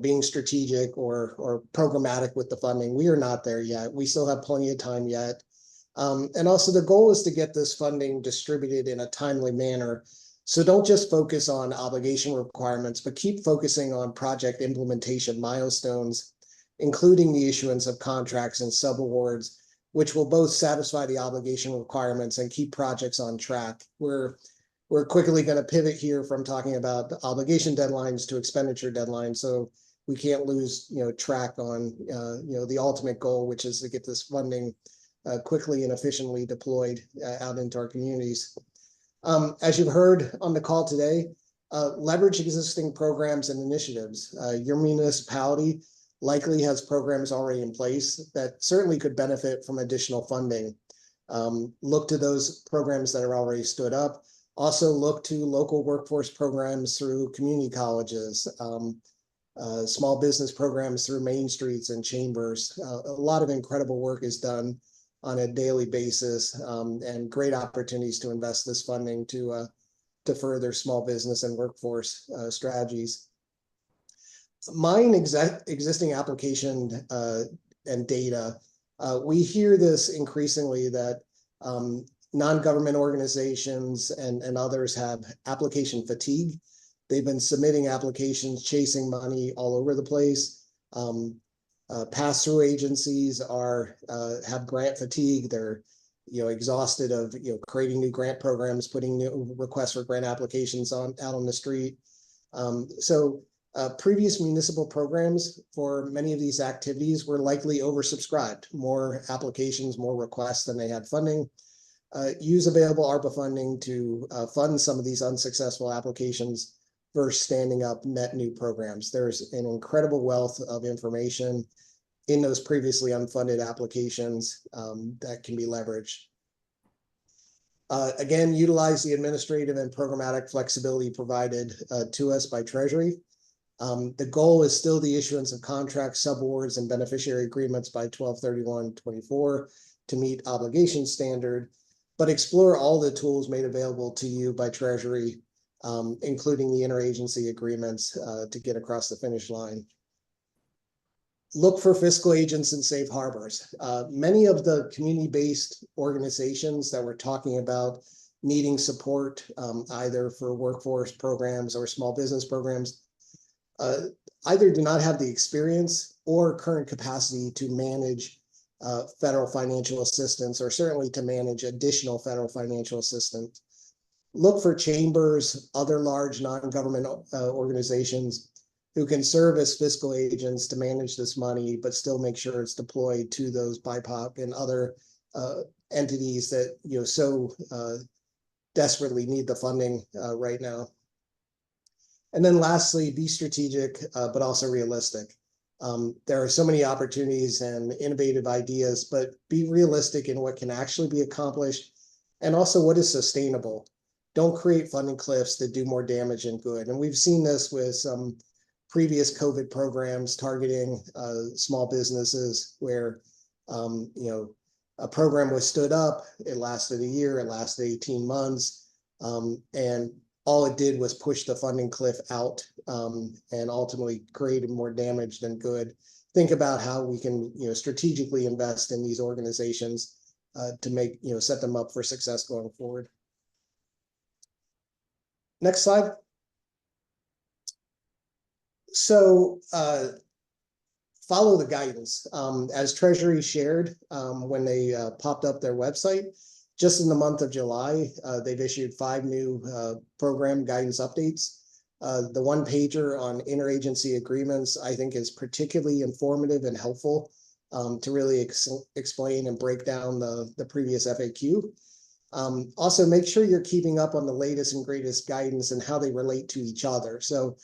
being strategic or programmatic with the funding. We are not there yet. We still have plenty of time yet. And also the goal is to get this funding distributed in a timely manner. So don't just focus on obligation requirements, but keep focusing on project implementation milestones, including the issuance of contracts and subawards, which will both satisfy the obligation requirements and keep projects on track. We're quickly going to pivot here from talking about obligation deadlines to expenditure deadlines, so we can't lose track on the ultimate goal, which is to get this funding quickly and efficiently deployed out into our communities. As you've heard on the call today, leverage existing programs and initiatives. Your municipality likely has programs already in place that certainly could benefit from additional funding. Look to those programs that are already stood up. Also look to local workforce programs through community colleges, small business programs through Main Streets and chambers. A lot of incredible work is done on a daily basis, and great opportunities to invest this funding to further small business and workforce strategies. Mine existing application and data. We hear this increasingly that non-government organizations and others have application fatigue. They've been submitting applications, chasing money all over the place. Pass-through agencies have grant fatigue. They're exhausted of creating new grant programs, putting new requests for grant applications out on the street. So previous municipal programs for many of these activities were likely oversubscribed. More applications, more requests than they had funding. Use available ARPA funding to fund some of these unsuccessful applications versus standing up net new programs. There's an incredible wealth of information in those previously unfunded applications that can be leveraged. Again, utilize the administrative and programmatic flexibility provided to us by Treasury. The goal is still the issuance of contracts, subawards, and beneficiary agreements by 12/31/24 to meet obligation standard, but explore all the tools made available to you by Treasury, including the interagency agreements to get across the finish line. Look for fiscal agents and safe harbors. Many of the community-based organizations that we're talking about needing support, either for workforce programs or small business programs, either do not have the experience or current capacity to manage federal financial assistance, or certainly to manage additional federal financial assistance. Look for chambers, other large non-government organizations who can serve as fiscal agents to manage this money, but still make sure it's deployed to those BIPOC and other entities that so desperately need the funding right now. And then lastly, be strategic, but also realistic. There are so many opportunities and innovative ideas, but be realistic in what can actually be accomplished and also what is sustainable. Don't create funding cliffs that do more damage than good. And we've seen this with some previous COVID programs targeting small businesses where a program was stood up, it lasted a year, it lasted 18 months, and all it did was push the funding cliff out and ultimately created more damage than good. Think about how we can, strategically invest in these organizations to make, set them up for success going forward. Next slide. So follow the guidance. As Treasury shared when they popped up their website, just in the month of July, they've issued 5 new program guidance updates. The one pager on interagency agreements, I think, is particularly informative and helpful to really explain and break down the previous FAQ. Also, make sure you're keeping up on the latest and greatest guidance and how they relate to each other. So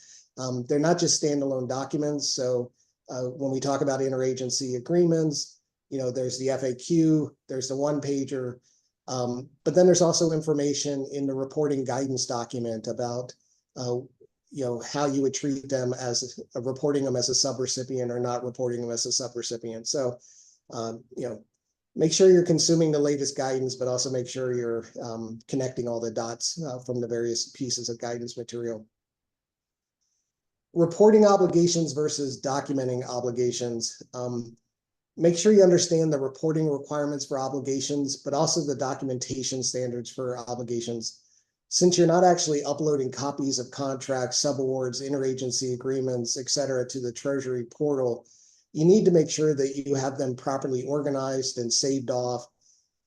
they're not just standalone documents. So when we talk about interagency agreements, there's the FAQ, there's the one pager, but then there's also information in the reporting guidance document about how you would treat them as reporting them as a subrecipient or not reporting them as a subrecipient. So make sure you're consuming the latest guidance, but also make sure you're connecting all the dots from the various pieces of guidance material. Reporting obligations versus documenting obligations. Make sure you understand the reporting requirements for obligations, but also the documentation standards for obligations. Since you're not actually uploading copies of contracts, subawards, interagency agreements, et cetera, to the Treasury portal, you need to make sure that you have them properly organized and saved off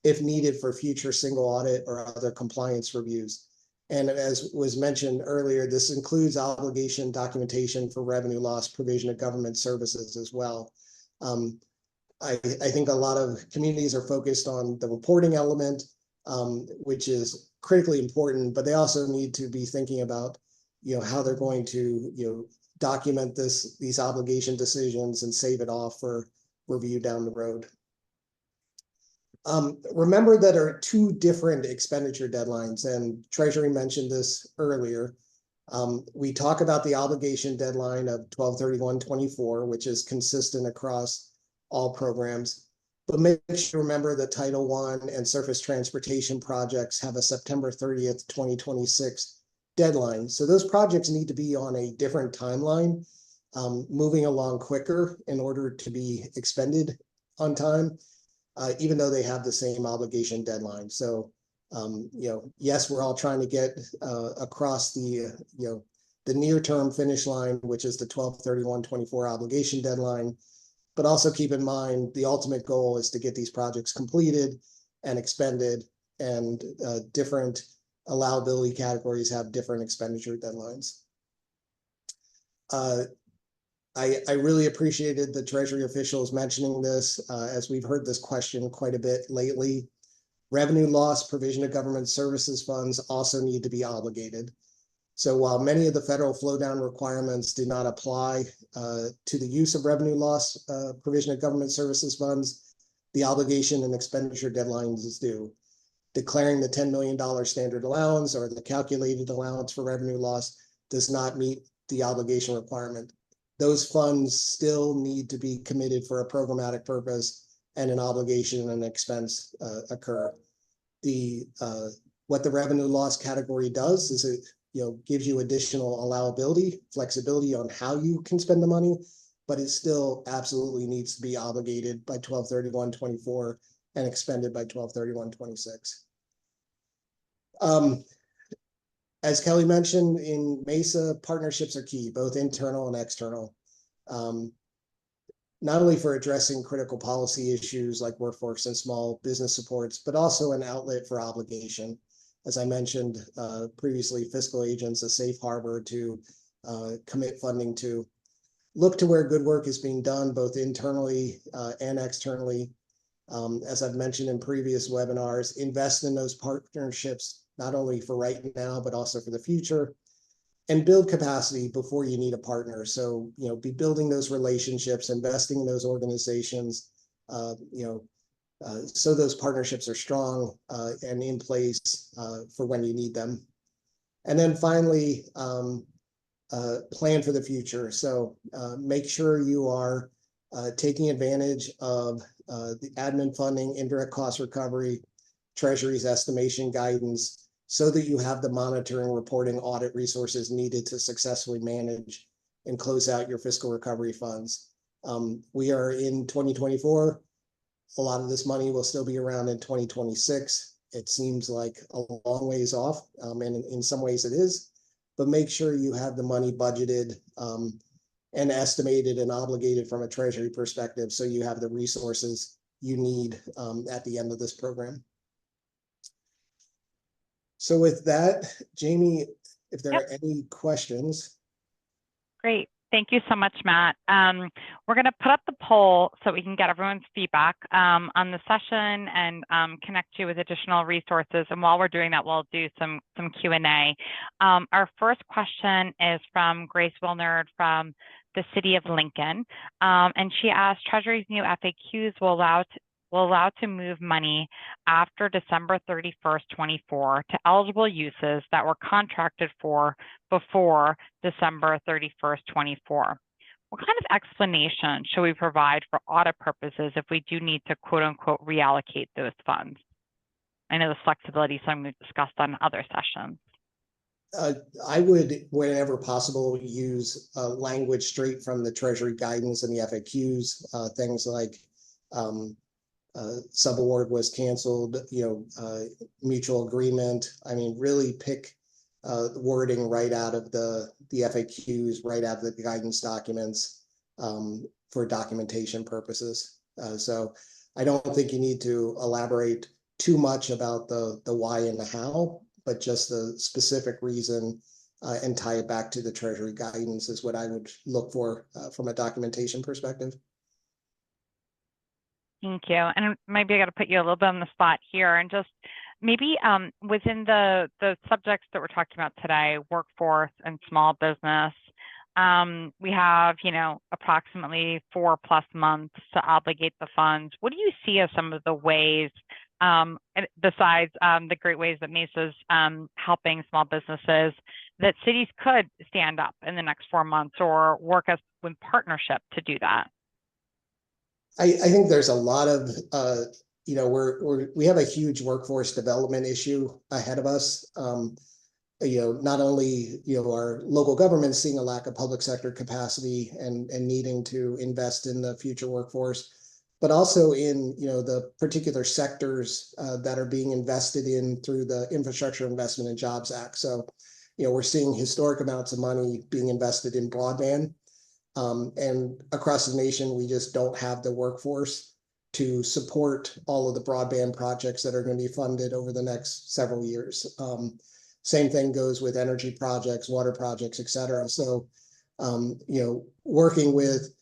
if needed for future single audit or other compliance reviews. And as was mentioned earlier, this includes obligation documentation for revenue loss provision of government services as well. I think a lot of communities are focused on the reporting element, which is critically important, but they also need to be thinking about, how they're going to, document these obligation decisions and save it off for review down the road. Remember that there are 2 different expenditure deadlines, and Treasury mentioned this earlier. We talk about the obligation deadline of 12/31/24, which is consistent across all programs, but make sure to remember that Title I and surface transportation projects have a September 30th, 2026 deadline. So those projects need to be on a different timeline, moving along quicker in order to be expended on time, even though they have the same obligation deadline. So, yes, we're all trying to get across the near-term finish line, which is the 12/31/24 obligation deadline. But also keep in mind, the ultimate goal is to get these projects completed and expended, and different allowability categories have different expenditure deadlines. I really appreciated the Treasury officials mentioning this, as we've heard this question quite a bit lately. Revenue loss provision of government services funds also need to be obligated. So while many of the federal flow down requirements do not apply to the use of revenue loss provision of government services funds, the obligation and expenditure deadlines do. Declaring the $10 million standard allowance or the calculated allowance for revenue loss does not meet the obligation requirement. Those funds still need to be committed for a programmatic purpose, and an obligation and expense occur. What the revenue loss category does is it gives you additional allowability, flexibility on how you can spend the money, but it still absolutely needs to be obligated by 12/31/24 and expended by 12/31/26. As Kelly mentioned, in Mesa, partnerships are key, both internal and external, not only for addressing critical policy issues like workforce and small business supports, but also an outlet for obligation. As I mentioned previously, fiscal agents, a safe harbor to commit funding to. Look to where good work is being done, both internally and externally. As I've mentioned in previous webinars, invest in those partnerships, not only for right now, but also for the future, and build capacity before you need a partner. So, be building those relationships, investing in those organizations, so those partnerships are strong and in place for when you need them. And then finally, plan for the future. So make sure you are taking advantage of the admin funding, indirect cost recovery, Treasury's estimation guidance, so that you have the monitoring, reporting, audit resources needed to successfully manage and close out your fiscal recovery funds. We are in 2024. A lot of this money will still be around in 2026. It seems like a long ways off, and in some ways it is, but make sure you have the money budgeted and estimated and obligated from a Treasury perspective, so you have the resources you need at the end of this program. So with that, Jamie, if there are any questions. Great. Thank you so much, Matt. We're going to put up the poll so we can get everyone's feedback on the session and connect you with additional resources. And while we're doing that, we'll do some Q&A. Our first question is from Grace Wilnerd from the City of Lincoln. And she asked, Treasury's new FAQs will allow to move money after December 31st, 24 to eligible uses that were contracted for before December 31st, 24. What kind of explanation should we provide for audit purposes if we do need to quote unquote reallocate those funds? I know the flexibility is something we've discussed on other sessions. I would, whenever possible, use language straight from the Treasury guidance and the FAQs, things like subaward was canceled, mutual agreement. I mean, really pick wording right out of the FAQs, right out of the guidance documents for documentation purposes. So I don't think you need to elaborate too much about the why and the how, but just the specific reason and tie it back to the Treasury guidance is what I would look for from a documentation perspective. Thank you. And maybe I got to put you a little bit on the spot here and just maybe within the subjects that we're talking about today, workforce and small business, we have, approximately 4+ months to obligate the funds. What do you see as some of the ways, besides the great ways that Mesa's helping small businesses, that cities could stand up in the next 4 months or work as in partnership to do that? I think there's a lot of, we have a huge workforce development issue ahead of us. Not only, our local government seeing a lack of public sector capacity and needing to invest in the future workforce, but also in, the particular sectors that are being invested in through the Infrastructure Investment and Jobs Act. So, we're seeing historic amounts of money being invested in broadband. And across the nation, we just don't have the workforce to support all of the broadband projects that are going to be funded over the next several years. Same thing goes with energy projects, water projects, et cetera. So, working with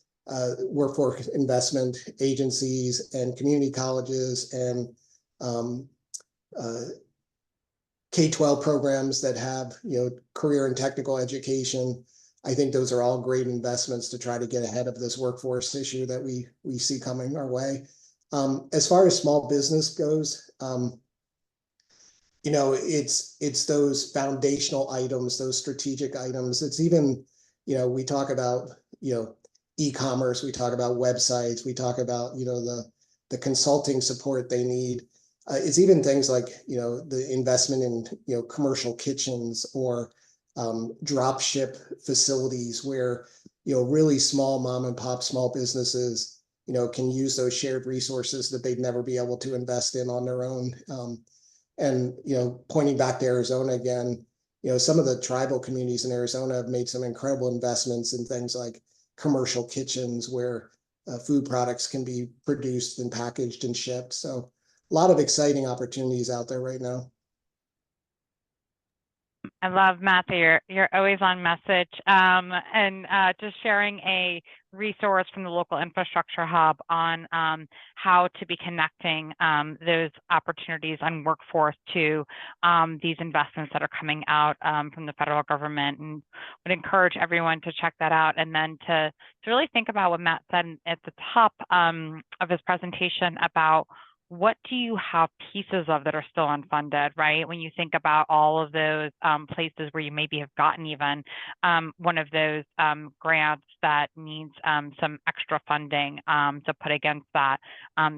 workforce investment agencies and community colleges and K-12 programs that have, career and technical education, I think those are all great investments to try to get ahead of this workforce issue that we see coming our way. As far as small business goes, it's those foundational items, those strategic items. It's even, we talk about, e-commerce, we talk about websites, we talk about, the consulting support they need. It's even things like, the investment in, commercial kitchens or drop ship facilities where, really small mom and pop small businesses, can use those shared resources that they'd never be able to invest in on their own. And, pointing back to Arizona again, some of the tribal communities in Arizona have made some incredible investments in things like commercial kitchens where food products can be produced and packaged and shipped. So a lot of exciting opportunities out there right now. I love, Matt, that you're always on message, and just sharing a resource from the local infrastructure hub on how to be connecting those opportunities on workforce to these investments that are coming out from the federal government, and would encourage everyone to check that out, and then to really think about what Matt said at the top of his presentation about what do you have pieces of that are still unfunded, right? When you think about all of those places where you maybe have gotten even one of those grants that needs some extra funding to put against that,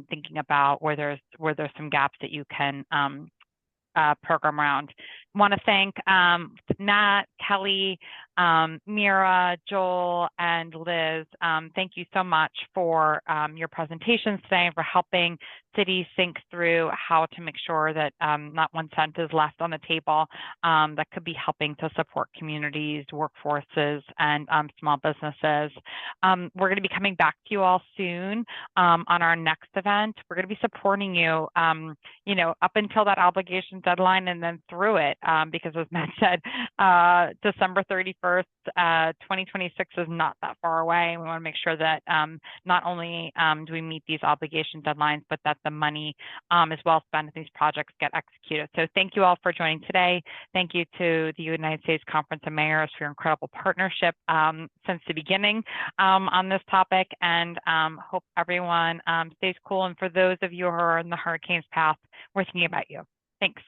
thinking about where there's some gaps that you can program round. Want to thank Matt, Kelly, Mira, Joel, and Liz. Thank you so much for your presentations today and for helping cities think through how to make sure that not 1 cent is left on the table that could be helping to support communities, workforces, and small businesses. We're going to be coming back to you all soon on our next event. We're going to be supporting you, you know, up until that obligation deadline and then through it, because as Matt said, December 31st, 2026 is not that far away. We want to make sure that not only do we meet these obligation deadlines, but that the money is well spent and these projects get executed. So thank you all for joining today. Thank you to the United States Conference of Mayors for your incredible partnership since the beginning on this topic, and hope everyone stays cool. And for those of you who are in the hurricane's path, we're thinking about you. Thanks.